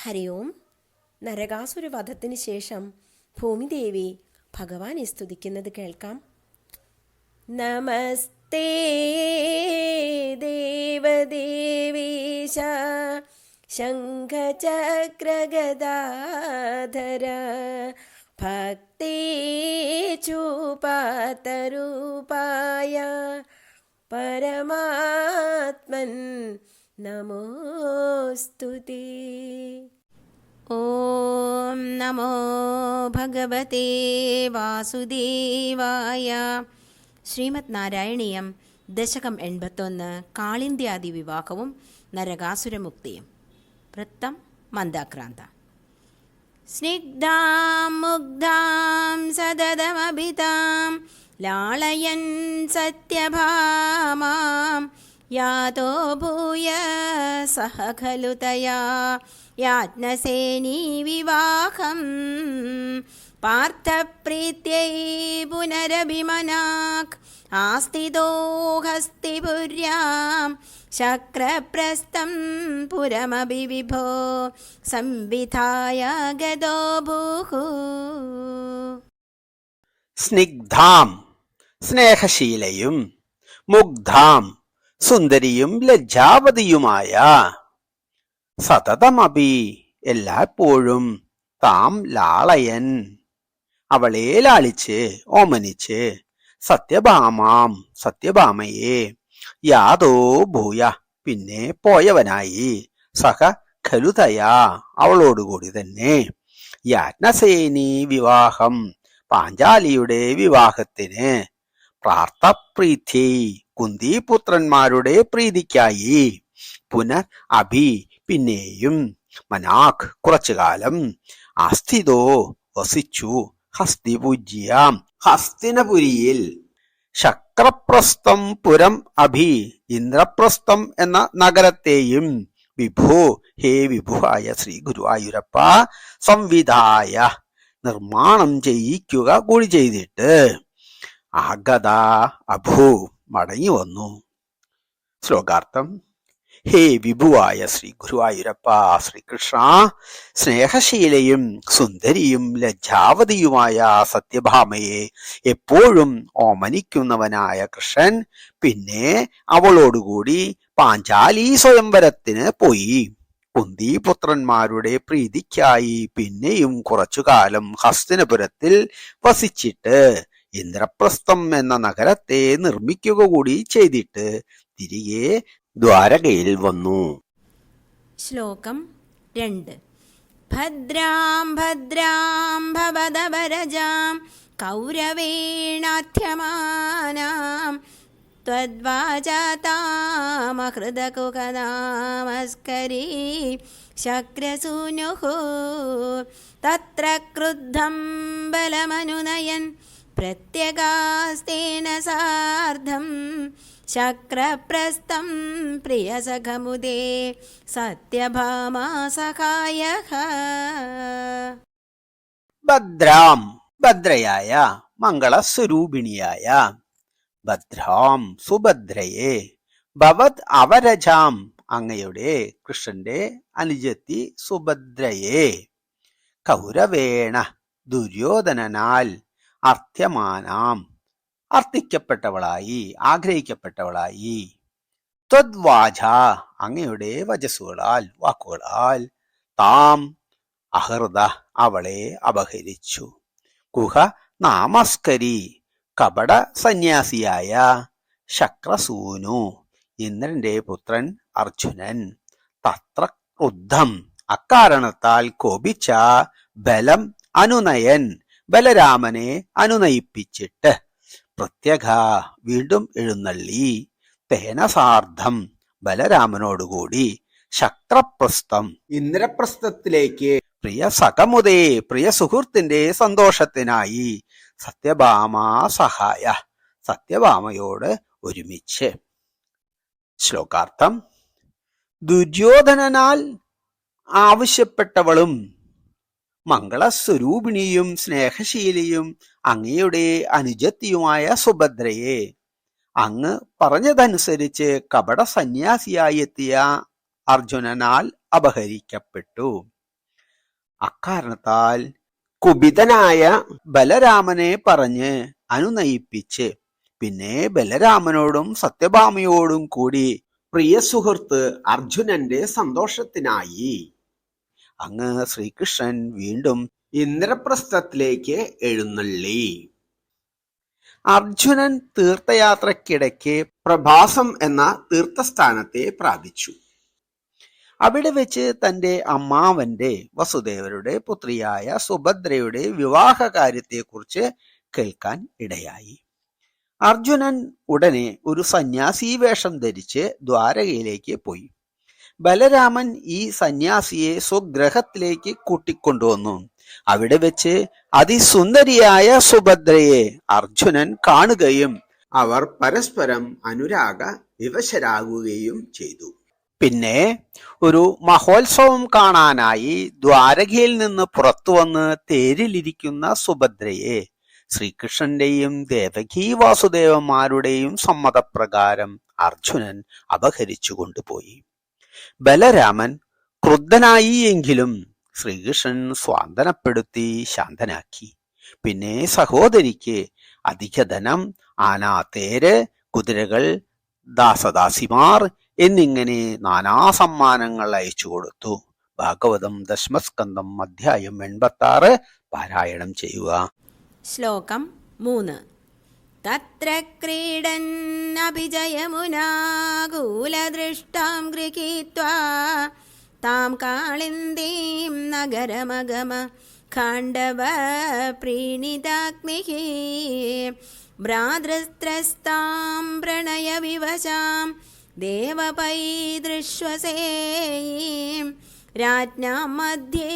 ഹരി ഓം. നരകാസുരവധത്തിന് ശേഷം ഭൂമിദേവി ഭഗവാനെ സ്തുതിക്കുന്നത് കേൾക്കാം. നമസ്തേ ദേവദേവേശ ശംഖചക്രഗദാധര ഭക്തേച്ഛുപാത്തരൂപായ പരമാത്മൻ നമോസ്തുതേ. ഓം നമോ ഭഗവതേ വാസുദേവായ. ശ്രീമദ് നാരായണീയം ദശകം 81 കാളിന്ത്യാദി വിവാഹവും നരകാസുരമുക്തിയും. വൃത്തം മന്ദാക്രാന്ത. സ്നിഗ്ധാം മുഗ്ധാം സതതമഭിതാം ലാളയൻ സത്യഭാമാം യാതോ ഭൂയ സഹ ഖലു തയാ യാജ്ഞസേനീ വിവാഹം പാർത്ഥപ്രീത്यै പുനരഭിമനാക് ആസ്ഥിതോ ഹസ്തിപുര്യാം ശക്രപ്രസ്ഥം പുരമഭി വിഭോ സംവിധായ ഗതോ ഭൂഃ. സ്നിഗ്ധാം സ്നേഹശീലയും മുഗ്ധാം സുന്ദരിയും ലജ്ജാവതിയുമായ സതതമഭി എല്ലായ്പ്പോഴും താം ലാളയൻ അവളെ ലാളിച്ച് ഓമനിച്ച് സത്യഭാമാം സത്യഭാമയെ യാതോ ഭൂയ പിന്നെ പോയവനായി സഹ ഖലുതയാ അവളോടുകൂടി തന്നെ യാജ്ഞസേനി വിവാഹം പാഞ്ചാലിയുടെ വിവാഹത്തിന് പ്രാർത്ഥപ്രീത്യൈ കുന്തിപുത്രന്മാരുടെ പ്രീതിക്കായി പുനർ അഭി പിന്നെയും മനാക് കുറച്ചുകാലം ആസ്ഥിതോ വസിച്ചു ഹസ്തിപൂജ്യാം ഹസ്തിനപുരിയിൽ ശക്രപ്രസ്ഥം പുരം അഭി ഇന്ദ്രപ്രസ്ഥം എന്ന നഗരത്തെയും വിഭു ഹേ വിഭുവായ ശ്രീ ഗുരുവായൂരപ്പ സംവിധായ നിർമ്മാണം ചെയ്യിക്കുക കൂടി ചെയ്തിട്ട് ആഗത അഭൂ മടങ്ങി വന്നു. ശ്ലോകാർത്ഥം. ഹേ വിഭുവായ ശ്രീ ഗുരുവായൂരപ്പ ശ്രീകൃഷ്ണ, സ്നേഹശീലയും സുന്ദരിയും ലജ്ജാവതിയുമായ സത്യഭാമയെ എപ്പോഴും ഓമനിക്കുന്നവനായ കൃഷ്ണൻ പിന്നെ അവളോടുകൂടി പാഞ്ചാലി സ്വയംവരത്തിന് പോയി. കുന്തിപുത്രന്മാരുടെ പ്രീതിക്കായി പിന്നെയും കുറച്ചുകാലം ഹസ്തിനപുരത്തിൽ വസിച്ചിട്ട് ഇന്ദ്രപ്രസ്ഥം എന്ന നഗരത്തെ നിർമ്മിക്കുക കൂടി ചെയ്തിട്ട് തിരികെ ദ്വാരകയിൽ വന്നു. ശ്ലോകം 2. ഭദ്രാം ഭദ്രാം ഭവദവരജാം കൗരവേണാഥ്യമാനാം ത്വദ്വാചാതാമഹൃതകുഹനാമസ്കരീ ശക്രസൂനുഃ തത്ര ക്രുദ്ധം ബലമനുനയൻ പ്രത്യഗാസ്തേന സാർദ്ധം ശക്രപ്രസ്ഥം പ്രിയസഖമുദേ സത്യഭാമാ സഹായഃ. ഭദ്രാം ഭദ്രയായ മംഗളസ്വരൂപിണിയായ ഭദ്രാം സുഭദ്രയെ ഭവത് അവരജാം അങ്ങയുടെ കൃഷ്ണന്റെ അനുജത്തി സുഭദ്രയെ കൗരവേണ ദുര്യോധനനാൽ അർത്ഥ്യമാനാം അർത്ഥിക്കപ്പെട്ടവളായി ആഗ്രഹിക്കപ്പെട്ടവളായി ത്വദ്വാച അങ്ങയുടെ വചസ്സുകളാൽ വാക്കുകളാൽ താം അഹൃത അവളെ അപഹരിച്ചു. കുഹ നാമസ്കരി കപട സന്യാസിയായ ശക്രസൂനു ഇന്ദ്രന്റെ പുത്രൻ അർജുനൻ തത്ര ക്രുദ്ധം അക്കാരണത്താൽ കോപിച്ച ബലം അനുനയൻ ബലരാമനെ അനുനയിപ്പിച്ചിട്ട് പ്രത്യഗ വീണ്ടും എഴുന്നള്ളി തേന സാർദ്ധം ബലരാമനോടുകൂടി ശക്രപ്രസ്ഥം ഇന്ദ്രപ്രസ്ഥത്തിലേക്ക് പ്രിയ സഖമുദേ പ്രിയ സുഹൃത്തിന്റെ സന്തോഷത്തിനായി സത്യഭാമാ സഹായ സത്യഭാമയോട് ഒരുമിച്ച്. ശ്ലോകാർത്ഥം. ദുര്യോധനനാൽ ആവശ്യപ്പെട്ടവളും മംഗളസ്വരൂപിണിയും സ്നേഹശീലിയും അങ്ങയുടെ അനുജത്തിയുമായ സുഭദ്രയെ അങ്ങ് പറഞ്ഞതനുസരിച്ച് കപട സന്യാസിയായി എത്തിയ അർജുനനാൽ അപഹരിക്കപ്പെട്ടു. അക്കാരണത്താൽ കുപിതനായ ബലരാമനെ പറഞ്ഞ് അനുനയിപ്പിച്ച് പിന്നെ ബലരാമനോടും സത്യഭാമയോടും കൂടി പ്രിയ സുഹൃത്ത് അർജുനന്റെ സന്തോഷത്തിനായി അങ്ങ് ശ്രീകൃഷ്ണൻ വീണ്ടും ഇന്ദ്രപ്രസ്ഥത്തിലേക്ക് എഴുന്നള്ളി. അർജുനൻ തീർത്ഥയാത്രയ്ക്കിടയ്ക്ക് പ്രഭാസം എന്ന തീർത്ഥസ്ഥാനത്തെ പ്രാപിച്ചു. അവിടെ വെച്ച് തന്റെ അമ്മാവന്റെ വസുദേവരുടെ പുത്രിയായ സുഭദ്രയുടെ വിവാഹ കാര്യത്തെക്കുറിച്ച് കേൾക്കാൻ ഇടയായി. അർജുനൻ ഉടനെ ഒരു സന്യാസി വേഷം ധരിച്ച് ദ്വാരകയിലേക്ക് പോയി. ബലരാമൻ ഈ സന്യാസിയെ സ്വഗ്രഹത്തിലേക്ക് കൂട്ടിക്കൊണ്ടുവന്നു. അവിടെ വെച്ച് അതിസുന്ദരിയായ സുഭദ്രയെ അർജുനൻ കാണുകയും അവർ പരസ്പരം അനുരാഗ വിവശരാകുകയും ചെയ്തു. പിന്നെ ഒരു മഹോത്സവം കാണാനായി ദ്വാരകയിൽ നിന്ന് പുറത്തു വന്ന് തേരിലിരിക്കുന്ന സുഭദ്രയെ ശ്രീകൃഷ്ണന്റെയും ദേവകീ വാസുദേവന്മാരുടെയും സമ്മതപ്രകാരം അർജുനൻ അപഹരിച്ചു കൊണ്ടുപോയി. ബലരാമൻ ക്രുദ്ധനായി എങ്കിലും ശ്രീകൃഷ്ണൻ സ്വാന്തനപ്പെടുത്തി ശാന്തനാക്കി. പിന്നെ സഹോദരിക്ക് അധിക ധനം, ആനാതേര്, കുതിരകൾ, ദാസദാസിമാർ എന്നിങ്ങനെ നാനാ സമ്മാനങ്ങൾ അയച്ചു കൊടുത്തു. ഭാഗവതം ദശമസ്കന്ധം അധ്യായം 86 പാരായണം ചെയ്യുക. ശ്ലോകം 3. തത്ര ക്രീഡന്നഭിജയമുനാകൂലദൃഷ്ടാം ഗൃഹീത്വാ താം കാളിന്ദീം നഗരമഗമ ഖാണ്ഡവ പ്രീണിതാഗ്നിഃ ഭ്രാതൃസ്ത്രസ്താം പ്രണയവിവശാം ദേവപൈതൃശ്വസേയീം രാജ്ഞാം മധ്യേ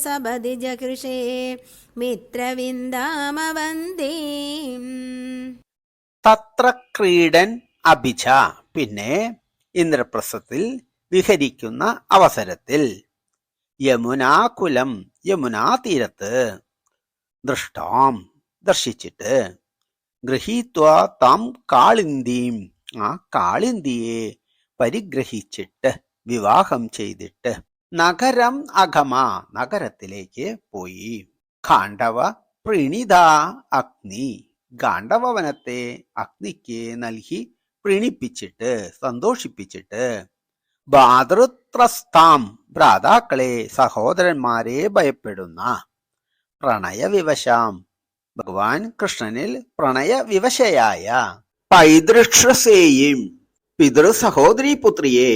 സപദി ജകൃഷേ മിത്രവിന്ദാമവന്ദീം. തത്ര ക്രീഡൻ അഭിജ പിന്നെ ഇന്ദ്രപ്രസ്ഥത്തിൽ വിഹരിക്കുന്ന അവസരത്തിൽ യമുനാകുലം യമുനാ തീരത്ത് ദൃഷ്ടാം ദർശിച്ചിട്ട് ഗൃഹീത്വാ താം കാളിന്ദീം ആ കാളിന്ദിയെ പരിഗ്രഹിച്ചിട്ട് വിവാഹം ചെയ്തിട്ട് നഗരം അഗമ നഗരത്തിലേക്ക് പോയി. ഖാണ്ഡവ പ്രീണിത അഗ്നി ഗാണ്ഡവവനത്തെ അഗ്നിക്ക് നൽകി പ്രീണിപ്പിച്ചിട്ട് സന്തോഷിപ്പിച്ചിട്ട് ഭാതൃത്രസ്താം ഭ്രാതാക്കളെ സഹോദരന്മാരെ ഭയപ്പെടുന്ന പ്രണയവിവശാം ഭഗവാൻ കൃഷ്ണനിൽ പ്രണയവിവശയായ പൈതൃക്ഷസേയും പിതൃ സഹോദരി പുത്രിയെ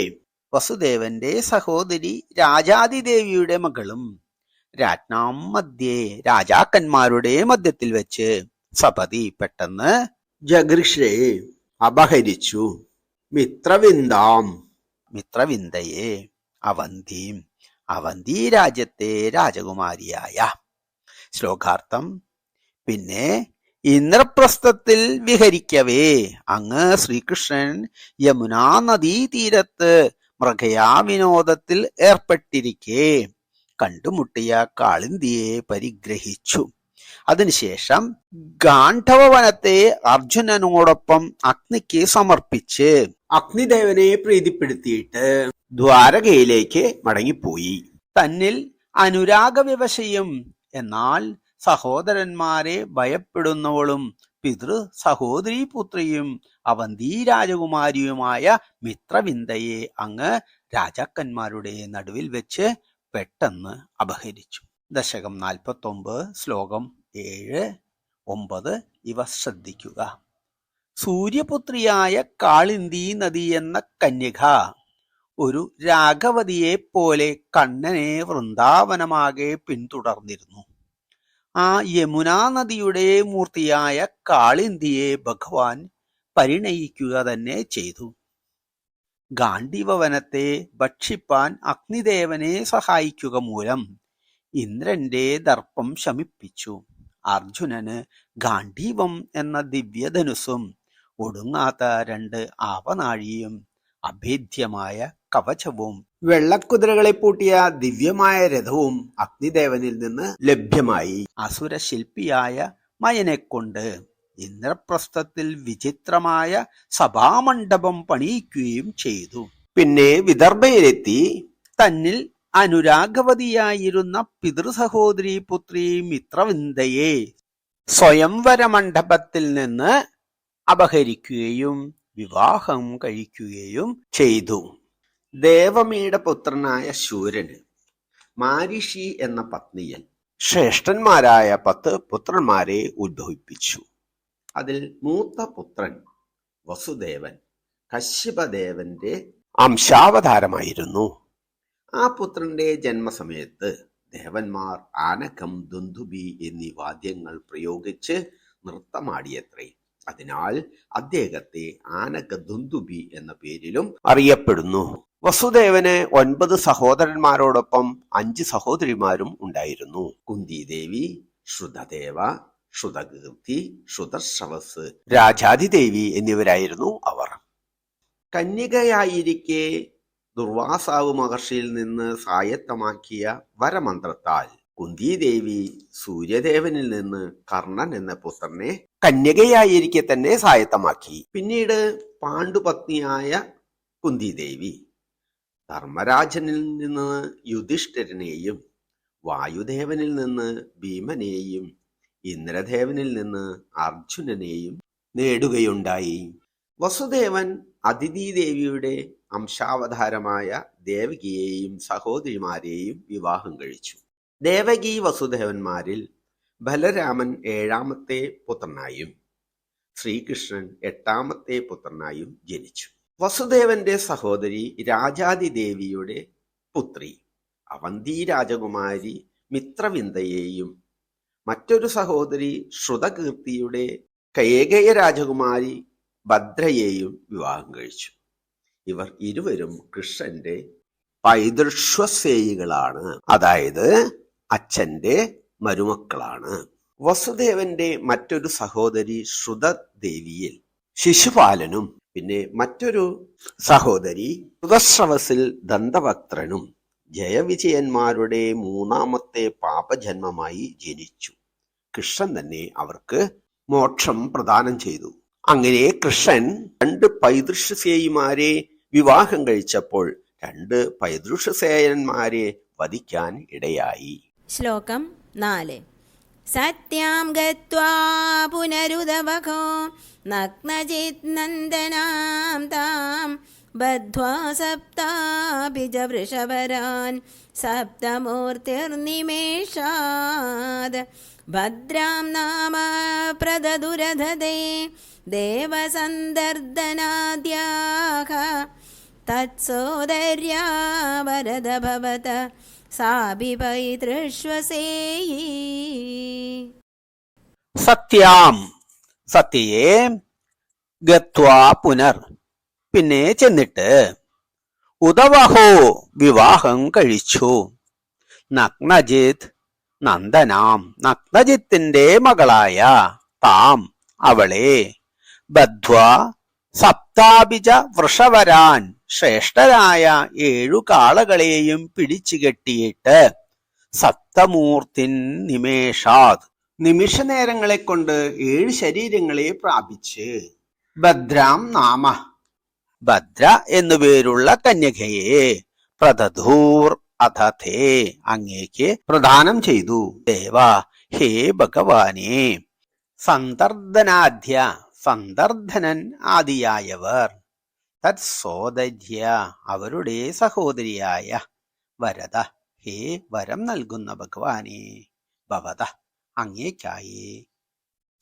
വസുദേവന്റെ സഹോദരി രാജാതിദേവിയുടെ മകളും രാജ്ഞാം മധ്യേ രാജാക്കന്മാരുടെ മധ്യത്തിൽ വെച്ച് സപതി പെട്ടെന്ന് ജഗൃഷേ അപഹരിച്ചു. മിത്രവിന്ദാം മിത്രവിന്ദയെ അവന്തിയും അവന്തി രാജ്യത്തെ രാജകുമാരിയായ. ശ്ലോകാർത്ഥം പിന്നെ ഇന്ദ്രപ്രസ്ഥത്തിൽ വിഹരിക്കവേ അങ്ങ് ശ്രീകൃഷ്ണൻ യമുനാ നദീതീരത്ത് മൃഗയാ വിനോദത്തിൽ ഏർപ്പെട്ടിരിക്കെ കണ്ടുമുട്ടിയ കാളിന്ദിയെ പരിഗ്രഹിച്ചു. അതിനുശേഷം ഗാണ്ഡവവനത്തെ അർജുനനോടൊപ്പം അഗ്നിക്ക് സമർപ്പിച്ച് അഗ്നിദേവനെ പ്രീതിപ്പെടുത്തിയിട്ട് ദ്വാരകയിലേക്ക് മടങ്ങിപ്പോയി. തന്നിൽ അനുരാഗവിവശയും എന്നാൽ സഹോദരന്മാരെ ഭയപ്പെടുന്നവളും പിതൃ സഹോദരീ പുത്രിയും അവന്തി രാജകുമാരിയുമായ മിത്രവിന്ദയെ അങ്ങ് രാജാക്കന്മാരുടെ നടുവിൽ വെച്ച് പെട്ടെന്ന് അപഹരിച്ചു. ദശകം 49 ശ്ലോകം 7, 9 ഇവ ശ്രദ്ധിക്കുക. സൂര്യപുത്രിയായ കാളിന്ദി നദി എന്ന കന്യക ഒരു രാഘവതിയെ പോലെ കണ്ണനെ വൃന്ദാവനമാകെ പിന്തുടർന്നിരുന്നു. ആ യമുനാ നദിയുടെ മൂർത്തിയായ കാളിന്ദിയെ ഭഗവാൻ പരിണയിക്കുക തന്നെ ചെയ്തു. ഗാണ്ഡീവവനത്തെ ഭക്ഷിപ്പാൻ അഗ്നിദേവനെ സഹായിക്കുക മൂലം ഇന്ദ്രന്റെ ദർപ്പം ശമിപ്പിച്ചു. അർജുനന് ഗാണ്ഡീവം എന്ന ദിവ്യധനുസ്സും ഒടുങ്ങാത്ത 2 ആവനാഴിയും അഭേദ്യമായ കവചവും വെള്ളക്കുതിരകളെ പൂട്ടിയ ദിവ്യമായ രഥവും അഗ്നിദേവനിൽ നിന്ന് ലഭ്യമായി. അസുരശില്പിയായ മയനെക്കൊണ്ട് ഇന്ദ്രപ്രസ്ഥത്തിൽ വിചിത്രമായ സഭാമണ്ഡപം പണിയിക്കുകയും ചെയ്തു. പിന്നെ വിദർഭയിലെത്തി തന്നിൽ അനുരാഗവതിയായിരുന്ന പിതൃസഹോദരി പുത്രി മിത്രവിന്ദയെ സ്വയംവര മണ്ഡപത്തിൽ നിന്ന് അപഹരിക്കുകയും വിവാഹം കഴിക്കുകയും ചെയ്തു. ദേവമിയുടെ പുത്രനായ ശൂരന് മാരിഷി എന്ന പത്നിയിൽ ശ്രേഷ്ഠന്മാരായ 10 പുത്രന്മാരെ ഉദ്ഭവിപ്പിച്ചു. അതിൽ മൂത്ത പുത്രൻ വസുദേവൻ കശ്യപദേവന്റെ അംശാവതാരമായിരുന്നു. ആ പുത്രന്റെ ജന്മസമയത്ത് ദേവന്മാർ ആനകം, ദുന്ദുബി എന്നീ വാദ്യങ്ങൾ പ്രയോഗിച്ച് നൃത്തമാടിയത്രേ. അതിനാൽ അദ്ദേഹത്തെ ആനക ദുന്ദുബി എന്ന പേരിലും അറിയപ്പെടുന്നു. വസുദേവന് 9 സഹോദരന്മാരോടൊപ്പം 5 സഹോദരിമാരും ഉണ്ടായിരുന്നു. കുന്തിദേവി, ശ്രുതദേവ, ശ്രുതകീർത്തി, ശ്രുതശ്രവസ്, രാജാതിദേവി എന്നിവരായിരുന്നു അവർ. കന്യകയായിരിക്കെ ദുർവാസാവ് മഹർഷിയിൽ നിന്ന് സ്വായത്തമാക്കിയ വരമന്ത്രത്താൽ കുന്തിദേവി സൂര്യദേവനിൽ നിന്ന് കർണൻ എന്ന പുത്രനെ കന്യകയായിരിക്കെ തന്നെ സ്വായത്തമാക്കി. പിന്നീട് പാണ്ഡുപത്നിയായ കുന്തിദേവി ധർമ്മരാജനിൽ നിന്ന് യുധിഷ്ഠിരനെയും വായുദേവനിൽ നിന്ന് ഭീമനെയും ഇന്ദ്രദേവനിൽ നിന്ന് അർജുനനെയും നേടുകയുണ്ടായി. വസുദേവൻ അദിതി ദേവിയുടെ അംശാവതാരമായ ദേവകിയെയും സഹോദരിമാരെയും വിവാഹം കഴിച്ചു. ദേവകി വസുദേവന്മാരിൽ ബലരാമൻ 7ാമത്തെ പുത്രനായും ശ്രീകൃഷ്ണൻ 8ാമത്തെ പുത്രനായും ജനിച്ചു. വസുദേവന്റെ സഹോദരി രാജാതിദേവിയുടെ പുത്രി അവന്തി രാജകുമാരി മിത്രവിന്ദയെയും മറ്റൊരു സഹോദരി ശ്രുതകീർത്തിയുടെ കൈകേയ രാജകുമാരി ഭദ്രയെയും വിവാഹം കഴിച്ചു. ഇവർ ഇരുവരും കൃഷ്ണന്റെ പൈതൃശ്വസേയികളാണ്, അതായത് അച്ഛന്റെ മരുമക്കളാണ്. വസുദേവന്റെ മറ്റൊരു സഹോദരി ശ്രുതദേവിയിൽ ശിശുപാലനും പിന്നെ മറ്റൊരു സഹോദരി ശ്രുതശ്രവസിൽ ദന്തവക്ത്രനും ജയവിജയന്മാരുടെ 3ാമത്തെ പാപജന്മമായി ജനിച്ചു. കൃഷ്ണൻ തന്നെ അവർക്ക് മോക്ഷം പ്രദാനം ചെയ്തു. അങ്ങനെ കൃഷ്ണൻ 2 പൈതൃശ്യസേയിമാരെ വിവാഹം കഴിച്ചപ്പോൾ 2 പൈതൃശ്യസേയന്മാരെ വധിക്കാൻ ഇടയായി. ശ്ലോകം 4. സത്യാം ഗത്വാ പുനരുദവഘോ നഗ്നചിത് നന്ദനാം താം ബദ്ധ്വാ സപ്താഭിജ വൃഷഭരാൻ സപ്തമൂർത്തിർനിമേഷാദ് ഭദ്രാം നാമ പ്രദദുരധദേ ദേവസന്ദർദനാദ്യാഃ തത്സോദര്യാ വരദ ഭവത സാഭി പൈതൃശ്വസേയി. സത്യാം സത്യയെ, ഗത്വാ പുനർ പിന്നെ ചെന്നിട്ട്, ഉദവഹോ വിവാഹം കഴിച്ചു, നഗ്നജിത് നന്ദനാം നഗ്നജിത്തിന്റെ മകളായ താം അവളെ, ബദ്ധ്വാ സപ്താഭിജ വൃഷവരാൻ ശ്രേഷ്ഠരായ 7 കാളകളെയും പിടിച്ചു കെട്ടിയിട്ട്, സപ്തമൂർത്തിൻ നിമേഷാത് നിമിഷനേരങ്ങളെ കൊണ്ട് 7 ശരീരങ്ങളെ പ്രാപിച്ച്, ഭദ്രാം നാമ ഭദ്ര എന്നുപേരുള്ള കന്യകയെ പ്രദധൂർ അഥേ അങ്ങേക്ക് പ്രദാനം ചെയ്തു. ദേവ ഹേ ഭഗവാനെ, സന്ദർദനാദ്യ സന്ദർധനൻ ആദിയായവർ, തത്സോദര്യ അവരുടെ സഹോദരിയായ, വരദ ഹേ വരം നൽകുന്ന ഭഗവാനെ, ഭവത അങ്ങേക്കായി,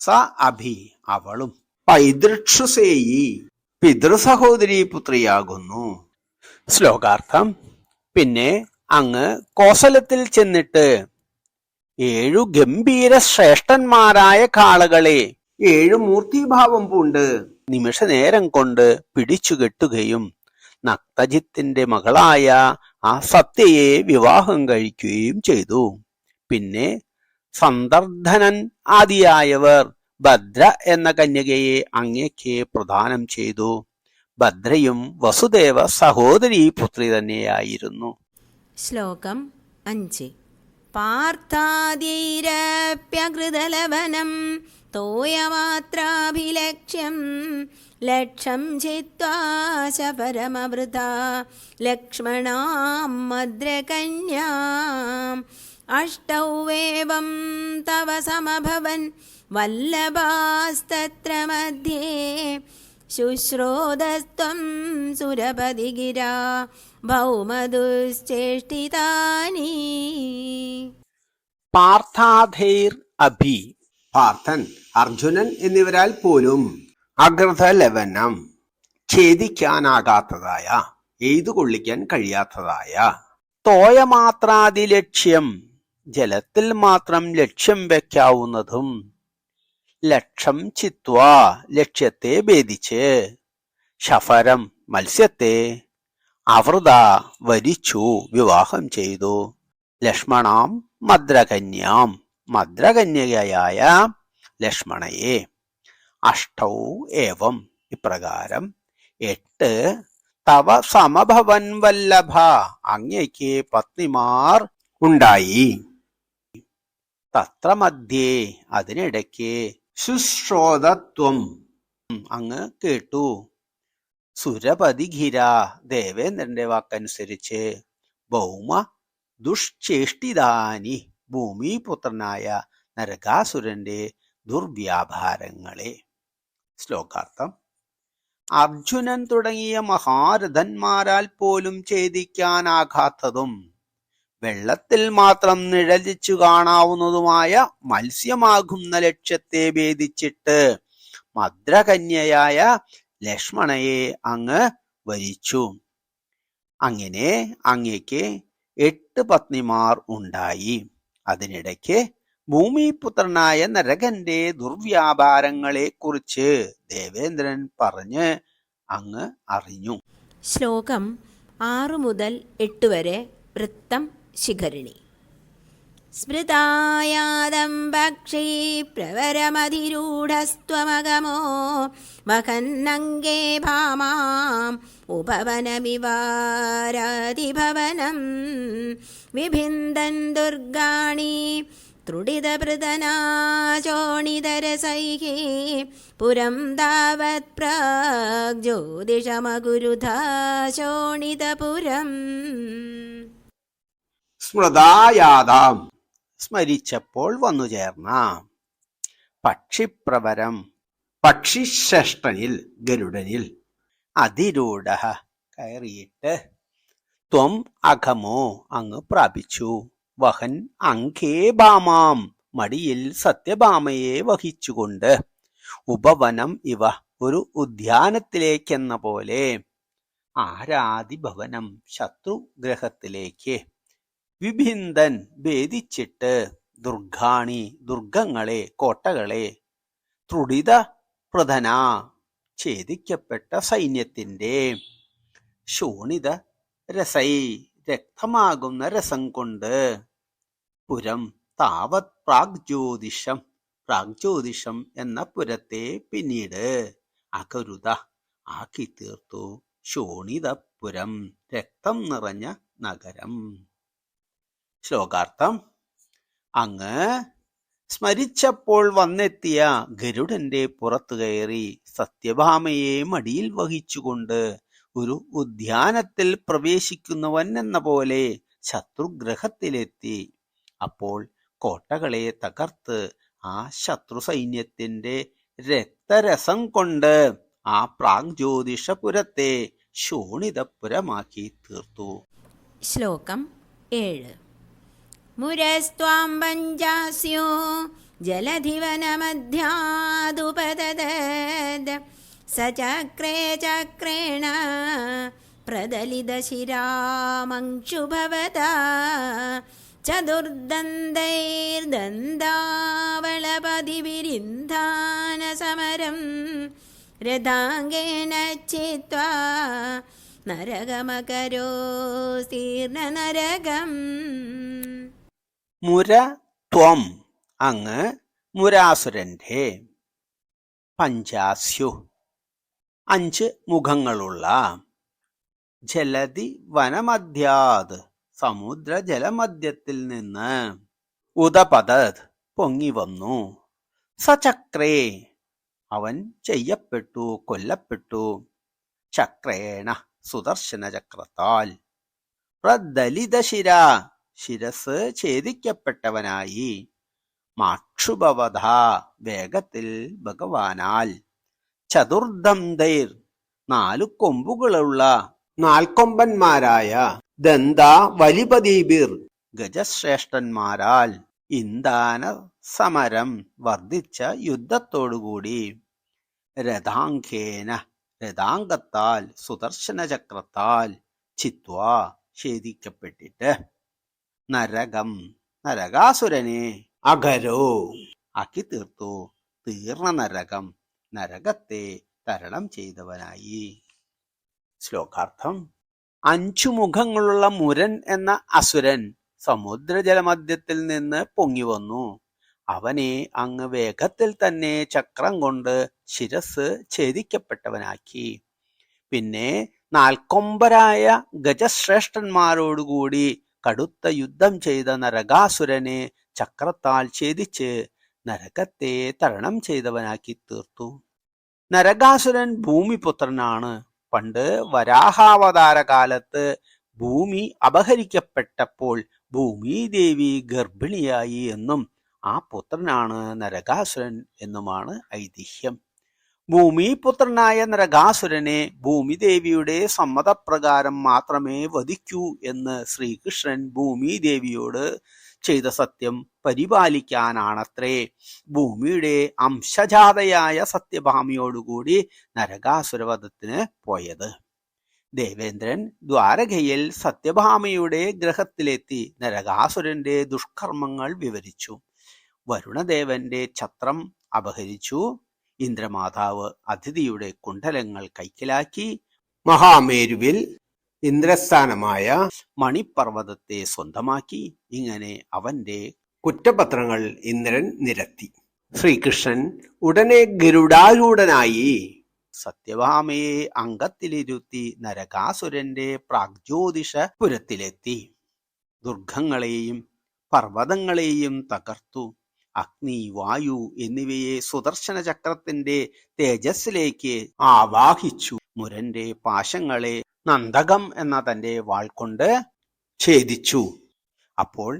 സ അഭി അവളും, പൈതൃക്ഷുസേയി പിതൃസഹോദരി പുത്രിയാകുന്നു. ശ്ലോകാർത്ഥം. പിന്നെ അങ്ങ് കോസലത്തിൽ ചെന്നിട്ട് 7 ഗംഭീര ശ്രേഷ്ഠന്മാരായ കാളകളെ 7 മൂർത്തിഭാവം പൂണ്ട് നിമിഷനേരം കൊണ്ട് പിടിച്ചുകെട്ടുകയും നക്തജിത്തിന്റെ മകളായ ആ സത്യയെ വിവാഹം കഴിക്കുകയും ചെയ്തു. പിന്നെ സന്ദർധനൻ ആദിയായവർ ഭദ്ര എന്ന കന്യകയെ അങ്ങേക്ക് പ്രദാനം ചെയ്തു. ഭദ്രയും വസുദേവ സഹോദരീ പുത്രി തന്നെയായിരുന്നു. ശ്ലോകം 5. പാർത്ഥാദ്യൈരപ്യകൃതലവനം തോയമാത്രാഭിലക്ഷ്യം ലക്ഷം ചിത്വാ ച പരമവൃഥാ ലക്ഷ്മണാം മദ്രകന്യാം അഷ്ടൗ ഏവം തവ സമഭവൻ വല്ലഭാസ്തത്ര മധ്യേ ശുശ്രോതസ്ത്വം സുരപതിഗിരാ ഭൗമദുശ്ചേഷ്ടിതാനി. പാർത്ഥാധൈർ അഭി, പാർത്ഥൻ, അർജുനൻ എന്നിവരാൽ പോലും അഗ്രഥലവനം, ഛേദിക്കാനാകാത്തതായ, എയ്തുകൊള്ളിക്കാൻ കഴിയാത്തതായ, തോയമാത്രാദിലക്ഷ്യം, ജലത്തിൽ മാത്രം ലക്ഷ്യം വെക്കാവുന്നതും, ലക്ഷം ചിത്വാ, ലക്ഷ്യത്തെ ഭേദിച്ച്, ശഫരം, മത്സ്യത്തെ, അവൃത, വരിച്ചു, വിവാഹം ചെയ്തു, ലക്ഷ്മണാം മദ്രകന്യാം, മദ്രകന്യകയായ ലക്ഷ്മണയെ, അഷ്ടൗ ഏവം, ഇപ്രകാരം 8 തവ സമഭവൻ വല്ലഭ, അങ്ങയ്ക്ക് പത്നിമാർ ഉണ്ടായി, തത്ര മധ്യേ, അതിനിടയ്ക്ക്, ശുശ്രോതത്വം, അങ്ങ് കേട്ടു, സുരപതിഗിര, ദേവേന്ദ്രന്റെ വാക്കനുസരിച്ച്, ഭൗമ ദുഷ്ചേഷ്ടിതാനി, ഭൂമിപുത്രനായ നരകാസുരന്റെ ദുർവ്യാപാരങ്ങളെ. ശ്ലോകാർത്ഥം. അർജുനൻ തുടങ്ങിയ മഹാരഥന്മാരാൽ പോലും ഛേദിക്കാനാകാത്തതും വെള്ളത്തിൽ മാത്രം നിഴലിച്ചു കാണാവുന്നതുമായ മത്സ്യമാകുന്ന ലക്ഷ്യത്തെ ഭേദിച്ചിട്ട് മദ്രകന്യയായ ലക്ഷ്മണയെ അങ്ങ് വരിച്ചു. അങ്ങനെ അങ്ങയ്ക്ക് 8 പത്നിമാർ ഉണ്ടായി. അതിനിടയ്ക്ക് ഭൂമിപുത്രനായ നരകന്റെ ദുർവ്യാപാരങ്ങളെ കുറിച്ച് ദേവേന്ദ്രൻ പറഞ്ഞ് അങ്ങ് അറിഞ്ഞു. ശ്ലോകം 6 മുതൽ 8 വരെ. വൃത്തം ശിഖരിണി. സ്മൃതായാദം പക്ഷീ പ്രവരമധിരൂഢസ്ത്വമഗമോ വഹന്നംഗേ ഭാമാം ഉപവനമിവാരാതിഭവനം വിഭിന്ദൻ ദുർഗാണി ത്രുടിതപൃതനാചോണിതരസൈഃ പുരം താവത് പ്രാഗ്ജ്യോതിഷമഗുരുധാ ശോണിതപുരം. സ്മൃതായാതാം, സ്മരിച്ചപ്പോൾ വന്നു ചേർന്ന, പക്ഷിപ്രവരം, പക്ഷിശ്രേഷ്ഠനിൽ, ഗരുഡനിൽ, അതിരൂഢ, കയറിയിട്ട്, ത്വം അഘമോ, അങ്ങ് പ്രാപിച്ചു, വഹൻ അംഘേ ഭാമാം, മടിയിൽ സത്യഭാമയെ വഹിച്ചുകൊണ്ട്, ഉപവനം ഇവ, ഒരു ഉദ്യാനത്തിലേക്കെന്ന പോലെ, ആരാതിഭവനം, ശത്രുഗ്രഹത്തിലേക്ക്, വിഭിന്ദൻ, ഭേദിച്ചിട്ട്, ദുർഗാണി, ദുർഗങ്ങളെ, കോട്ടകളെ, ത്രുടിത പ്രധന, ഛേദിക്കപ്പെട്ട സൈന്യത്തിന്റെ, ശോണിത രസൈ, രക്തമാകുന്ന രസം കൊണ്ട്, പുരം, താവത് പ്രാഗ്ജ്യോതിഷം, പ്രാഗ്ജ്യോതിഷം എന്ന പുരത്തെ പിന്നീട്, അകരുത, ആക്കി തീർത്തു, ശോണിതപുരം, രക്തം നിറഞ്ഞ നഗരം. ശ്ലോകാർത്ഥം. അങ്ങ് സ്മരിച്ചപ്പോൾ വന്നെത്തിയ ഗരുഡന്റെ പുറത്തു കയറി സത്യഭാമയെ മടിയിൽ വഹിച്ചുകൊണ്ട് ഒരു ഉദ്യാനത്തിൽ പ്രവേശിക്കുന്നവൻ എന്ന പോലെ ശത്രുഗ്രഹത്തിലെത്തി. അപ്പോൾ കോട്ടകളെ തകർത്ത് ആ ശത്രു സൈന്യത്തിന്റെ രക്തരസം കൊണ്ട് ആ പ്രാഗ്ജ്യോതിഷപുരത്തെ ശോണിതപുരമാക്കി തീർത്തു. ശ്ലോകം 7. മുരസ്ത്വാം പഞ്ചാസ്യോ ജലധിവനമധ്യാദുപതദ സചക്രേ ചക്രേണ പ്രദലിതശിരാമംശുഭവതാ ചതുർദന്തൈർദന്താവളപതിവിരിന്ധാനസമരം രഥാംഗേന ചിത്വാ നരകമകരോസ്തീർണനരകം. മുര ത്വം, അങ്ങ് മുരാസുരന്റെ, പഞ്ചാസ്യു, 5 മുഖങ്ങളുള്ള, ജലധി വനമധ്യാത്, സമുദ്ര ജലമധ്യത്തിൽ നിന്ന് ഉദപതത് പൊങ്ങി വന്നു. സചക്രേ അവൻ ചെയ്യപ്പെട്ടു, കൊല്ലപ്പെട്ടു. ചക്രേണ സുദർശന ചക്രത്താൽ. പ്രദലിതശിര ശിരസ് ഛേദിക്കപ്പെട്ടവനായി. മാക്ഷുഭവധ വേഗത്തിൽ ഭഗവാനാൽ. ചതുർദന്തൈർ 4 കൊമ്പുകളുള്ള 4 കൊമ്പന്മാരായ. ദന്ത വലിപതീബിർ ഗജശ്രേഷ്ഠന്മാരാൽ. ഇന്ദാന സമരം വർദ്ധിച്ച യുദ്ധത്തോടുകൂടി. രഥാംഗേന രഥാംഗത്താൽ സുദർശന ചക്രത്താൽ. ചിത്വാ ഛേദിക്കപ്പെട്ടിട്ട്. നരകം നരകാസുരനെ. അഘരോ ആക്കി തീർത്തു. തീർന്ന നരകം നരകത്തെ തരണം ചെയ്തവനായി. ശ്ലോകാർത്ഥം. 5 മുഖങ്ങളുള്ള മുരൻ എന്ന അസുരൻ സമുദ്രജലമധ്യത്തിൽ നിന്ന് പൊങ്ങി വന്നു. അവനെ അങ്ങ് വേഗത്തിൽ തന്നെ ചക്രം കൊണ്ട് ശിരസ് ഛേദിക്കപ്പെട്ടവനാക്കി. പിന്നെ 4 കൊമ്പരായ ഗജശ്രേഷ്ഠന്മാരോടുകൂടി കടുത്ത യുദ്ധം ചെയ്ത നരകാസുരനെ ചക്രത്താൽ ഛേദിച്ച് നരകത്തെ തരണം ചെയ്തവനാക്കി തീർത്തു. നരകാസുരൻ ഭൂമിപുത്രനാണ്. പണ്ട് വരാഹാവതാര കാലത്ത് ഭൂമി അപഹരിക്കപ്പെട്ടപ്പോൾ ഭൂമിദേവി ഗർഭിണിയായി എന്നും ആ പുത്രനാണ് നരകാസുരൻ എന്നുമാണ് ഐതിഹ്യം. ഭൂമിപുത്രനായ നരകാസുരനെ ഭൂമിദേവിയുടെ സമ്മതപ്രകാരം മാത്രമേ വധിക്കൂ എന്ന് ശ്രീകൃഷ്ണൻ ഭൂമിദേവിയോട് ചെയ്ത സത്യം പരിപാലിക്കാനാണത്രേ ഭൂമിയുടെ അംശജാതയായ സത്യഭാമിയോടുകൂടി നരകാസുരവധത്തിന് പോയത്. ദേവേന്ദ്രൻ ദ്വാരകയിൽ സത്യഭാമയുടെ ഗ്രഹത്തിലെത്തി നരകാസുരന്റെ ദുഷ്കർമ്മങ്ങൾ വിവരിച്ചു. വരുണദേവന്റെ ഛത്രം അപഹരിച്ചു. ഇന്ദ്രമാതാവ് അതിഥിയുടെ കുണ്ഡലങ്ങൾ കൈക്കലാക്കി. മഹാമേരുവിൽ ഇന്ദ്രസ്ഥാനമായ മണിപർവ്വതത്തെ സ്വന്തമാക്കി. ഇങ്ങനെ അവന്റെ കുറ്റപത്രങ്ങൾ ഇന്ദ്രൻ നിരത്തി. ശ്രീകൃഷ്ണൻ ഉടനെ ഗരുഡാരൂഢനായി സത്യഭാമയെ അംഗത്തിലിരുത്തി നരകാസുരന്റെ പ്രാഗ്ജ്യോതിഷപുരത്തിലെത്തി. ദുർഗങ്ങളെയും പർവ്വതങ്ങളെയും തകർത്തു. അഗ്നി, വായു എന്നിവയെ സുദർശന ചക്രത്തിന്റെ തേജസ്സിലേക്ക് ആവാഹിച്ചു. മുരന്റെ പാശങ്ങളെ നന്ദകം എന്ന തന്റെ വാൾ കൊണ്ട് ഛേദിച്ചു. അപ്പോൾ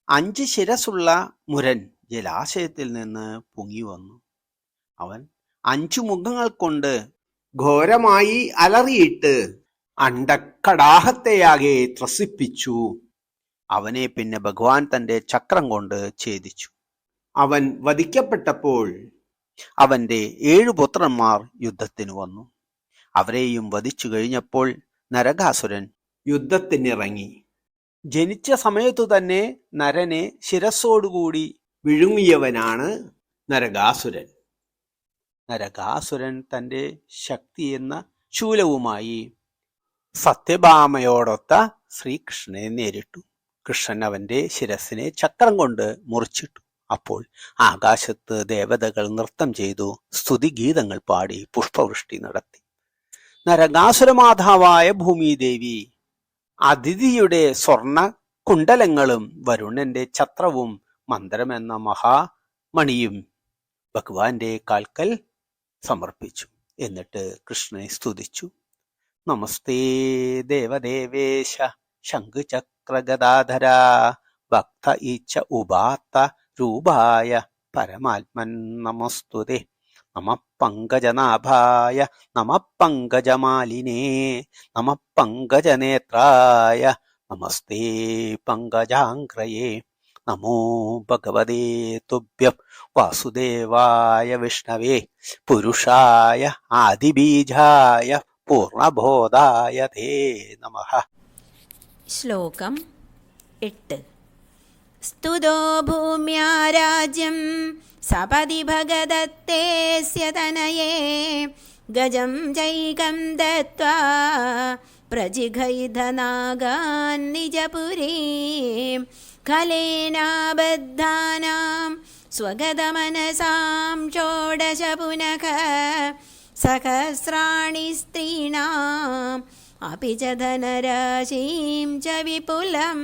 5 ശിരസുള്ള മുരൻ ജലാശയത്തിൽ നിന്ന് പൊങ്ങി വന്നു. അവൻ 5 മുഖങ്ങൾ കൊണ്ട് ഘോരമായി അലറിയിട്ട് അണ്ടക്കടാഹത്തെയാകെ ത്രസിപ്പിച്ചു. അവനെ പിന്നെ ഭഗവാൻ തന്റെ ചക്രം കൊണ്ട് ഛേദിച്ചു. അവൻ വധിക്കപ്പെട്ടപ്പോൾ അവന്റെ 7 പുത്രന്മാർ യുദ്ധത്തിന് വന്നു. അവരെയും വധിച്ചു കഴിഞ്ഞപ്പോൾ നരകാസുരൻ യുദ്ധത്തിനിറങ്ങി. ജനിച്ച സമയത്തു തന്നെ നരനെ ശിരസ്സോടുകൂടി വിഴുങ്ങിയവനാണ് നരകാസുരൻ. നരകാസുരൻ തന്റെ ശക്തി എന്ന ശൂലവുമായി സത്യഭാമയോടൊത്ത ശ്രീകൃഷ്ണനെ നേരിട്ടു. കൃഷ്ണൻ അവന്റെ ശിരസിനെ ചക്രം കൊണ്ട് മുറിച്ചിട്ടു. അപ്പോൾ ആകാശത്ത് ദേവതകൾ നൃത്തം ചെയ്തു, സ്തുതിഗീതങ്ങൾ പാടി പുഷ്പവൃഷ്ടി നടത്തി. നരകാസുരമാതാവായ ഭൂമിദേവി അതിഥിയുടെ സ്വർണ കുണ്ഡലങ്ങളും വരുണന്റെ ഛത്രവും മന്ത്രമെന്ന മഹാമണിയും ഭഗവാന്റെ കാൽക്കൽ സമർപ്പിച്ചു. എന്നിട്ട് കൃഷ്ണനെ സ്തുതിച്ചു. നമസ്തേ ദേവദേവേശ ശംഖുചക്രഗദാധര ഭക്ത ഈച്ച ഉപാത്ത രൂപായ പരമാത്മൻ നമസ്തുതേ. നമഃ പങ്കജനാഭായ നമഃ പങ്കജമാലിനേ നമഃ പങ്കജനേത്രായ നമസ്തേ പങ്കജാംഗ്രയേ. നമോ ഭഗവതേ തുഭ്യം വാസുദേവായ വിഷ്ണവേ പുരുഷായ ആദിബീജായ പൂർണ്ണബോധായ തേ നമഃ. ശ്ലോകം 8. സ്തുതോ ഭൂമ്യാ രാജ്യം സപതി ഭഗദത്തേസ്യ തനയേ ഗജം ചൈകം ദത്വാ പ്രജിഘൈധനാഗാൻ നിജപുരീം ഖലേനാബദ്ധാനാം സ്വഗതമനസാം ഷോഡശ പുനഃ സഹസ്രാണി സ്ത്രീണാം അപി ച ധനരാശീം ച വിപുലം.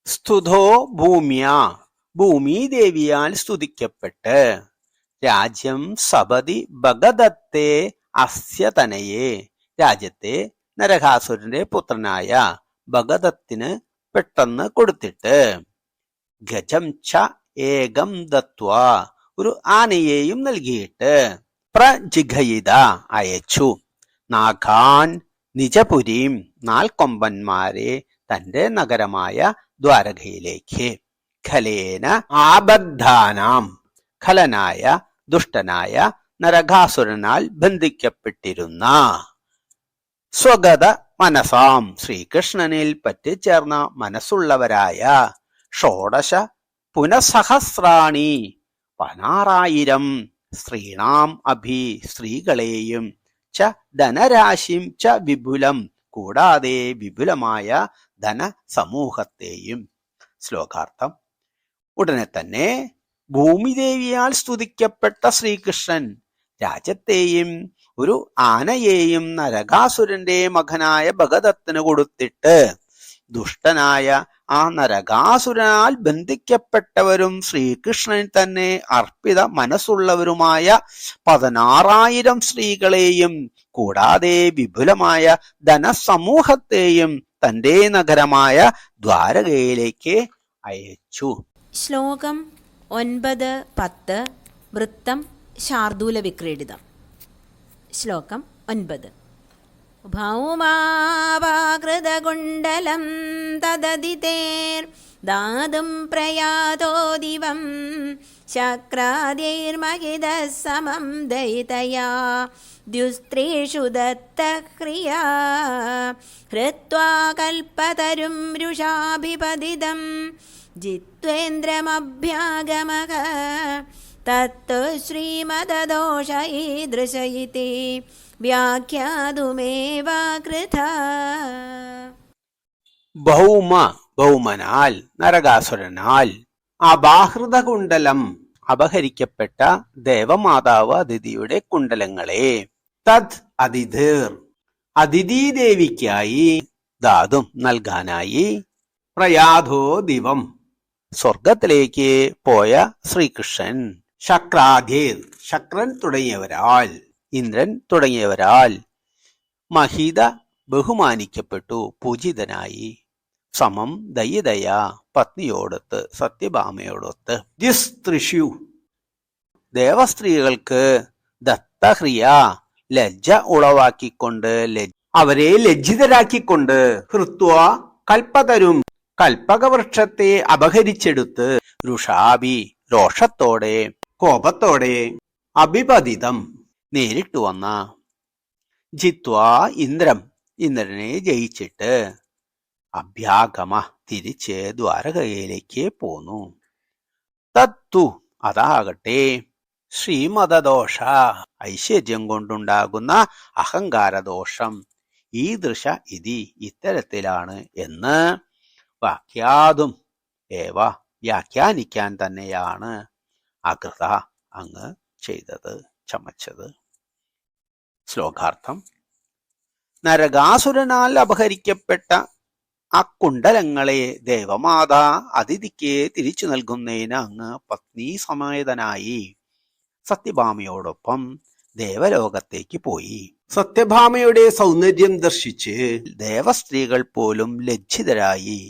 സ്തുതോ ഭൂമ്യ, ഭൂമിദേവിയാൽ സ്തുതിക്കപ്പെട്ട്, രാജ്യം സപതി ഭഗദത്തെ അസ്യ തനയെ, രാജ്യത്തെ നരകാസുരന്റെ പുത്രനായ ഭഗദത്തിന് പെട്ടെന്ന് കൊടുത്തിട്ട്, ഗജം ച ഏകം ദത്വ, ഒരു ആനയെയും നൽകിയിട്ട്, പ്രജിഘയിത അയച്ചു, നാഗാൻ നിജപുരീം, നാൽക്കൊമ്പന്മാരെ തന്റെ നഗരമായ ദ്വാരകയിലേക്ക്, ഖലേന ആബദ്ധാനാം, ഖലനായ ദുഷ്ടനായ നരകാസുരനാൽ ബന്ധിക്കപ്പെട്ടിരുന്ന, സ്വഗത മനസാം, ശ്രീകൃഷ്ണനിൽ പറ്റിച്ചേർന്ന മനസ്സുള്ളവരായ, ഷോഡശ പുനഃസഹസ്രാണി, 16,000 സ്ത്രീണാം അഭി, സ്ത്രീകളെയും, ച ധനരാശിം ച വിപുലം, കൂടാതെ വിപുലമായ ധനസമൂഹത്തെയും. ശ്ലോകാർത്ഥം. ഉടനെ തന്നെ ഭൂമിദേവിയാൽ സ്തുതിക്കപ്പെട്ട ശ്രീകൃഷ്ണൻ രാജ്യത്തെയും ഒരു ആനയെയും നരകാസുരന്റെ മകനായ ഭഗദത്തിന് കൊടുത്തിട്ട്, ദുഷ്ടനായ ആ നരകാസുരനാൽ ബന്ധിക്കപ്പെട്ടവരും ശ്രീകൃഷ്ണൻ തന്നെ അർപ്പിത മനസ്സുള്ളവരുമായ 16,000 സ്ത്രീകളെയും കൂടാതെ വിപുലമായ ധനസമൂഹത്തെയും തന്റെ നഗരമായ ദ്വാരകയിലേക്ക് അയച്ചു. ശ്ലോകം 9-10. വൃത്തം ശാർദൂല വിക്രീഡിതം. ശ്ലോകം 9. ഭൗമാവാകൃതകുണ്ഡലം തദദിതേർ ദാതും പ്രയാതോ ദിവം, ശക്രാദ്യൈർമഹിതഃ സമം ദയിതയാ ദ്യുസ്ത്രീഷു ദത്തക്രിയാ, ഹൃത്വാ കൽപതരും രുഷാഭിപതിതം ജിത്വേന്ദ്രമഭ്യാഗമഃ, തത്തു ശ്രീമദദോഷ ഈദൃശ ഇതി വ്യാഖ്യാതുമേവ കൃതാ. ഭൗമ, ഭൗമനാൽ നരകാസുരനാൽ, അബാഹൃതകുണ്ഡലം, അപഹരിക്കപ്പെട്ട ദേവമാതാവ് അതിഥിയുടെ കുണ്ഡലങ്ങളെ, തദ് അതിഥിർ, അതിഥിദേവിക്കായി, ധാതും നൽകാനായി, പ്രയാധോ ദിവം, സ്വർഗത്തിലേക്ക് പോയ ശ്രീകൃഷ്ണൻ, ശക്രാധീർ, ശക്രൻ തുടങ്ങിയവരാൽ, ഇന്ദ്രൻ തുടങ്ങിയവരാൽ, മഹിത ബഹുമാനിക്കപ്പെട്ടു, പൂജിതനായി, സമം ദയിതയ, പത്നിയോടൊത്ത്, സത്യഭാമയോടൊത്ത്, ദ്യുസ്ത്രിഷു, ദേവസ്ത്രീകൾക്ക്, ദത്തഹ്രിയ, ലജ്ജ ഉളവാക്കിക്കൊണ്ട്, അവരെ ലജ്ജിതരാക്കിക്കൊണ്ട്, ഹൃത്വ കൽപ്പതരും, കൽപ്പകവൃക്ഷത്തെ അപഹരിച്ചെടുത്ത്, രുഷാഭി, രോഷത്തോടെ, കോപത്തോടെ, അഭിപതിതം, നേരിട്ടു വന്ന, ജിത്വാ ഇന്ദ്രം, ഇന്ദ്രനെ ജയിച്ചിട്ട്, അഭ്യാഗമ, തിരിച്ച് ദ്വാരകയിലേക്ക് പോന്നു. തത്തു, അതാകട്ടെ, ശ്രീമദദോഷ, ഐശ്വര്യം കൊണ്ടുണ്ടാകുന്ന അഹങ്കാരദോഷം, ഈദൃശ ഇതി, ഇത്തരത്തിലാണ് എന്ന്, വാക്യാതും ഏവ, വ്യാഖ്യാനിക്കാൻ തന്നെയാണ്, അകൃത, അങ്ങ് ചെയ്തത്, ചമച്ചത്. ശ്ലോകാർത്ഥം. നരകാസുരനാൽ അപഹരിക്കപ്പെട്ട ആ കുണ്ഡലങ്ങളെ ദേവമാതാ അതിഥിക്ക് തിരിച്ചു നൽകുന്നതിന് അങ്ങ് പത്നി സമേതനായി സത്യഭാമയോടൊപ്പം ദേവലോകത്തേക്ക് പോയി. സത്യഭാമയുടെ സൗന്ദര്യം ദർശിച്ച് ദേവസ്ത്രീകൾ പോലും ലജ്ജിതരായി.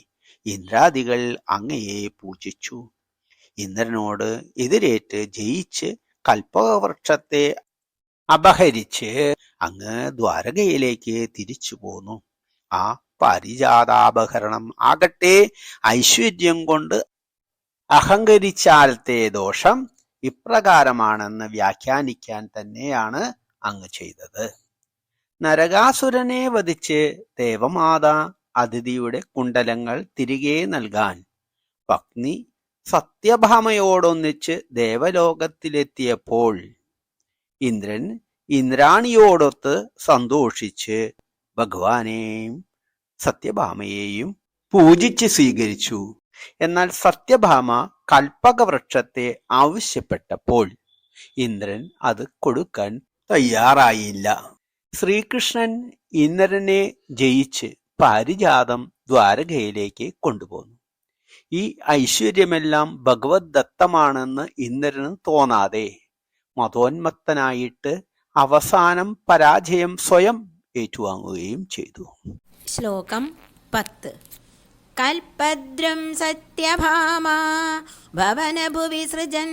ഇന്ദ്രാദികൾ അങ്ങയെ പൂജിച്ചു. ഇന്ദ്രനോട് എതിരേറ്റ് ജയിച്ച് കൽപ്പവൃക്ഷത്തെ അപഹരിച്ച് അങ്ങ് ദ്വാരകയിലേക്ക് തിരിച്ചു പോന്നു. ആ പാരിജാതാപഹരണം ആകട്ടെ ഐശ്വര്യം കൊണ്ട് അഹങ്കരിച്ചാലത്തെ ദോഷം ഇപ്രകാരമാണെന്ന് വ്യാഖ്യാനിക്കാൻ തന്നെയാണ് അങ്ങ് ചെയ്തത്. നരകാസുരനെ വധിച്ച് ദേവമാതാ അതിഥിയുടെ കുണ്ഡലങ്ങൾ തിരികെ നൽകാൻ പത്നി സത്യഭാമയോടൊന്നിച്ച് ദേവലോകത്തിലെത്തിയപ്പോൾ ഇന്ദ്രൻ ഇന്ദ്രാണിയോടൊത്ത് സന്തോഷിച്ച് ഭഗവാനെയും സത്യഭാമയെയും പൂജിച്ച് സ്വീകരിച്ചു. എന്നാൽ സത്യഭാമ കൽപ്പകവൃക്ഷത്തെ ആവശ്യപ്പെട്ടപ്പോൾ ഇന്ദ്രൻ അത് കൊടുക്കാൻ തയ്യാറായില്ല. ശ്രീകൃഷ്ണൻ ഇന്ദ്രനെ ജയിച്ച് പാരിജാതം ദ്വാരകയിലേക്ക് കൊണ്ടുപോന്നു. ഈ ഐശ്വര്യമെല്ലാം ഭഗവത് ദത്തമാണെന്ന് ഇന്ദ്രന് തോന്നാതെ മതോന്മത്തനായിട്ട് അവസാനം പരാജയം സ്വയം ഏറ്റുവാങ്ങുകയും ചെയ്തു. ശ്ലോകം 10. കൽപദ്രം സത്യഭാമാ ഭവനഭുവി സൃജൻ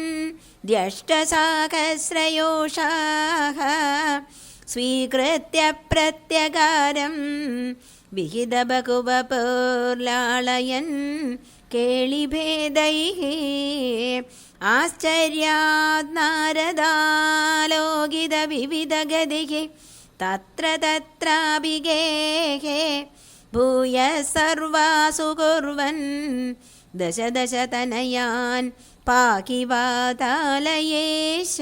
ദ്യഷ്ടസാഹസ്രയോഷാഃ സ്വീകൃത്യ പ്രത്യകാരം വിഹിതബകുവപുർലാളയൻ കേളിഭേദൈഃ ആശ്ചര്യാത് നാരദാലോകിത വിവിധഗതിഃ തത്ര തത്രാഭിഗേഃ ഭൂയഃ സർവാസു കുർവൻ ദശ ദശ തനയാൻ പാകി വാതാലയേശ.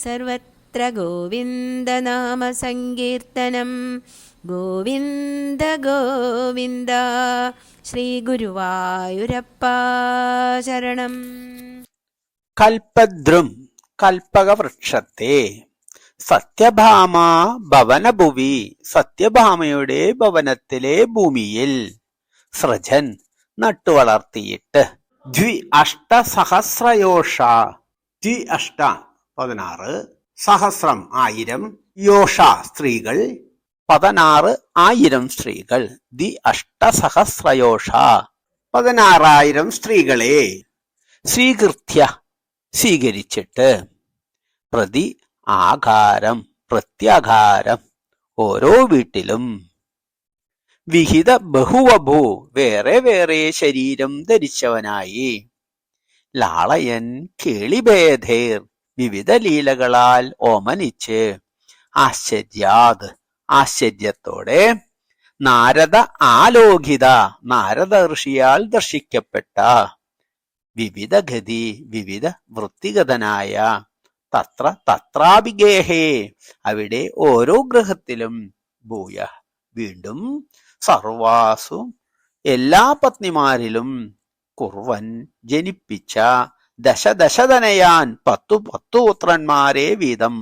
സർവത്ര ഗോവിന്ദനാമ സങ്കീർത്തനം. ഗോവിന്ദ ഗോവിന്ദ. ശ്രീ ഗുരുവായൂരപ്പ ശരണം. കൽപദ്രും കൽപ്പകവൃക്ഷത്തെ, സത്യഭാമ ഭവനഭുവി സത്യഭാമയുടെ ഭവനത്തിലെ ഭൂമിയിൽ, സൃജൻ നട്ടുവളർത്തിയിട്ട്, ദ്വി അഷ്ട സഹസ്രയോഷ, ദ്വി അഷ്ട 16, സഹസ്രം 1000, യോഷ സ്ത്രീകൾ 16,000 സ്ത്രീകൾ, ദ്വി അഷ്ട സഹസ്രയോഷ 16,000 സ്ത്രീകളെ സ്വീകൃത്യ സ്വീകരിച്ചിട്ട്, പ്രതി ആകാരം പ്രത്യാകാരം ഓരോ വീട്ടിലും, വിഹിത ബഹുവഭൂ വേറെ വേറെ ശരീരം ധരിച്ചവനായി, ലാളയൻ കേളിഭേദേർ വിവിധ ലീലകളാൽ ഓമനിച്ച്, ആശ്ചര്യാത് ആശ്ചര്യത്തോടെ, നാരദ ആലോകിത നാരദ ഋഷിയാൽ ദർശിക്കപ്പെട്ട, വിവിധ ഗതി വിവിധ വൃത്തിഗതനായ, തത്ര തത്രാഭിഗേഹേ അവിടെ ഓരോ ഗൃഹത്തിലും, ഭൂയ വീണ്ടും, സർവാസു എല്ലാ പത്നിമാരിലും, കുർവൻ ജനിപ്പിച്ച, ദശ ദശതനയാൻ 10 പുത്രന്മാരെ വീതം,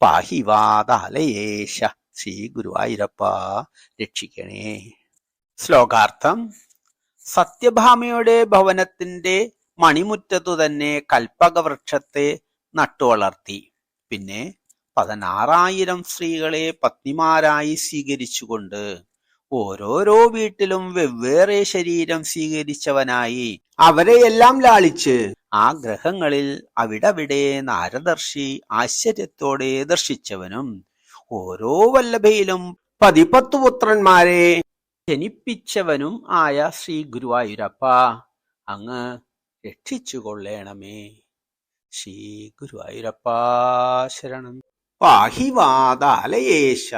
പാഹിവാതാലയേശ ശ്രീ ഗുരുവായൂരപ്പ രക്ഷിക്കണേ. ശ്ലോകാർത്ഥം. സത്യഭാമയുടെ ഭവനത്തിന്റെ മണിമുറ്റത്തു തന്നെ കൽപ്പകവൃക്ഷത്തെ നട്ടുവളർത്തി. പിന്നെ 16,000 സ്ത്രീകളെ പത്നിമാരായി സ്വീകരിച്ചുകൊണ്ട്, ഓരോരോ വീട്ടിലും വെവ്വേറെ ശരീരം സ്വീകരിച്ചവനായി, അവരെയെല്ലാം ലാളിച്ച്, ആ ഗ്രഹങ്ങളിൽ അവിടവിടെ നാരദർശി ആശ്ചര്യത്തോടെ ദർശിച്ചവനും, ഓരോ വല്ലഭയിലും 10 പുത്രന്മാരെ ജനിപ്പിച്ചവനും ആയ ശ്രീ ഗുരുവായൂരപ്പ അങ്ങ് രക്ഷിച്ചുകൊള്ളേണമേ. ശ്രീ ഗുരുവായൂരപ്പ ശരണം. പാഹിവാതാലയേശ.